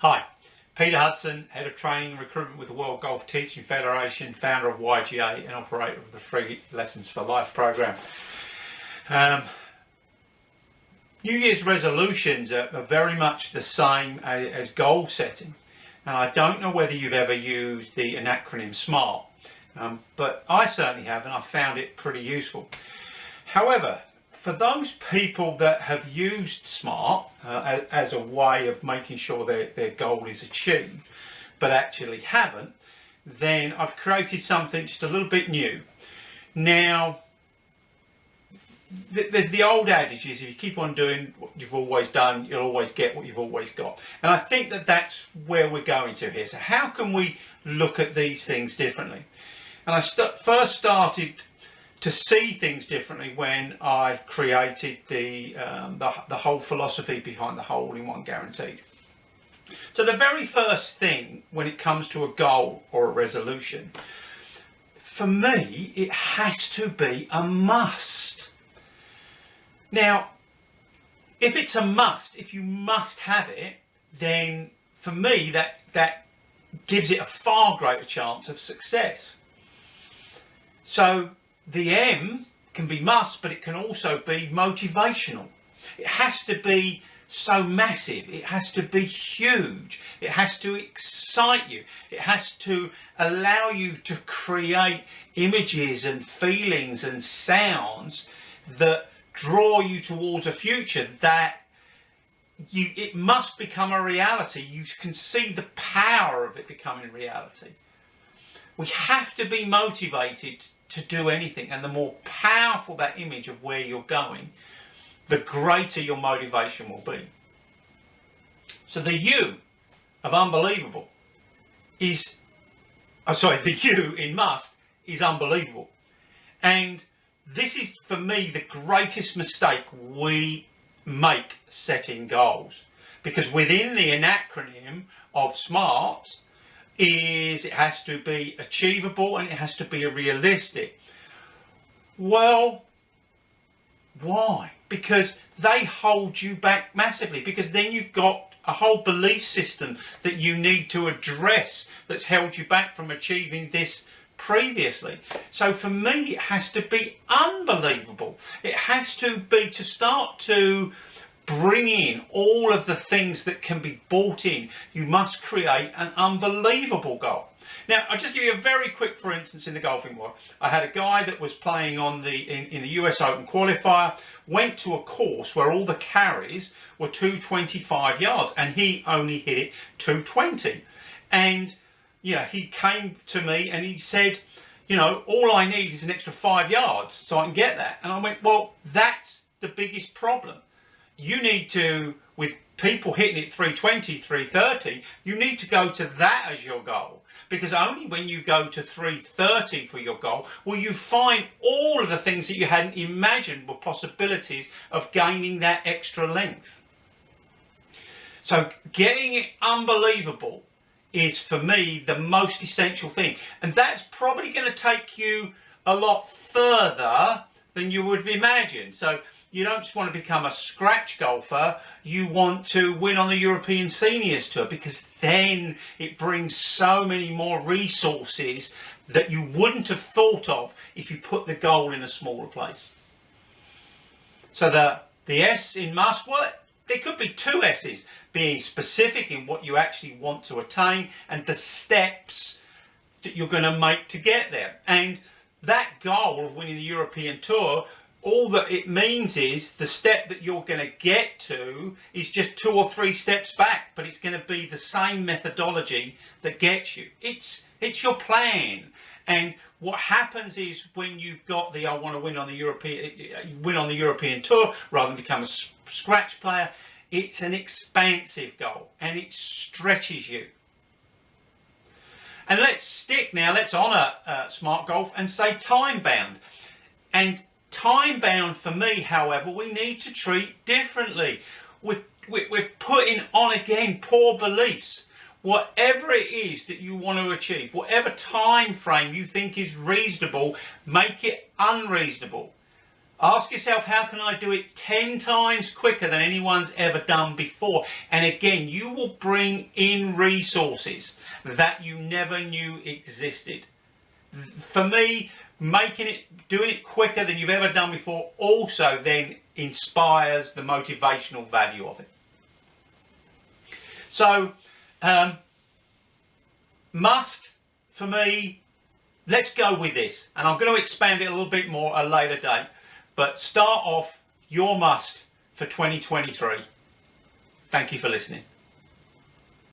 Hi, Peter Hudson, Head of Training and Recruitment with the World Golf Teaching Federation, founder of YGA and operator of the Free Lessons for Life program. New Year's resolutions are very much the same as goal setting. And I don't know whether you've ever used the acronym SMART, but I certainly have, and I found it pretty useful. However, for those people that have used SMART as a way of making sure their goal is achieved, but actually haven't, then I've created something just a little bit new. Now, there's the old adage is if you keep on doing what you've always done, you'll always get what you've always got. And I think that that's where we're going to here. So how can we look at these things differently? And I first started to see things differently when I created the whole philosophy behind the hole-in-one guaranteed. So the very first thing when it comes to a goal or a resolution, for me, it has to be a must. Now, if it's a must, if you must have it, then for me that gives it a far greater chance of success. So the M can be must, but it can also be motivational. It has to be so massive. It has to be huge. It has to excite you. It has to allow you to create images and feelings and sounds that draw you towards a future that it must become a reality. You can see the power of it becoming reality. We have to be motivated to do anything, and the more powerful that image of where you're going, the greater your motivation will be. So the U of unbelievable is, the U in must is unbelievable. And this is, for me, the greatest mistake we make setting goals. Because within the acronym of SMART, it has to be achievable and it has to be realistic. Well, why? Because they hold you back massively, because then you've got a whole belief system that you need to address that's held you back from achieving this previously. So for me, it has to be unbelievable. It has to be to start to bring in all of the things that can be bought in. You must create an unbelievable goal. Now, I'll just give you a very quick, for instance, in the golfing world. I had a guy that was playing on in the US Open qualifier, went to a course where all the carries were 225 yards, and he only hit it 220. And he came to me and he said, all I need is an extra 5 yards so I can get that. And I went, well, that's the biggest problem. You need to, with people hitting it 320, 330, you need to go to that as your goal. Because only when you go to 330 for your goal will you find all of the things that you hadn't imagined were possibilities of gaining that extra length. So getting it unbelievable is, for me, the most essential thing. And that's probably going to take you a lot further than you would imagine. So you don't just want to become a scratch golfer, you want to win on the European Seniors Tour, because then it brings so many more resources that you wouldn't have thought of if you put the goal in a smaller place. So the S in must, well, there could be two S's, being specific in what you actually want to attain and the steps that you're going to make to get there. And that goal of winning the European Tour, all that it means is the step that you're going to get to is just 2 or 3 steps back, but it's going to be the same methodology that gets you. It's your plan. And what happens is when you've got I want to win on the European Tour rather than become a scratch player, it's an expansive goal and it stretches you. And let's honour Smart Golf and say time bound. And time bound for me, however, we need to treat differently. We're putting on again poor beliefs. Whatever it is that you want to achieve, whatever time frame you think is reasonable, make it unreasonable. Ask yourself, how can I do it 10 times quicker than anyone's ever done before? And again, you will bring in resources that you never knew existed. For me, doing it quicker than you've ever done before also then inspires the motivational value of it. So, must, for me, let's go with this. And I'm going to expand it a little bit more at a later date. But start off your must for 2023. Thank you for listening.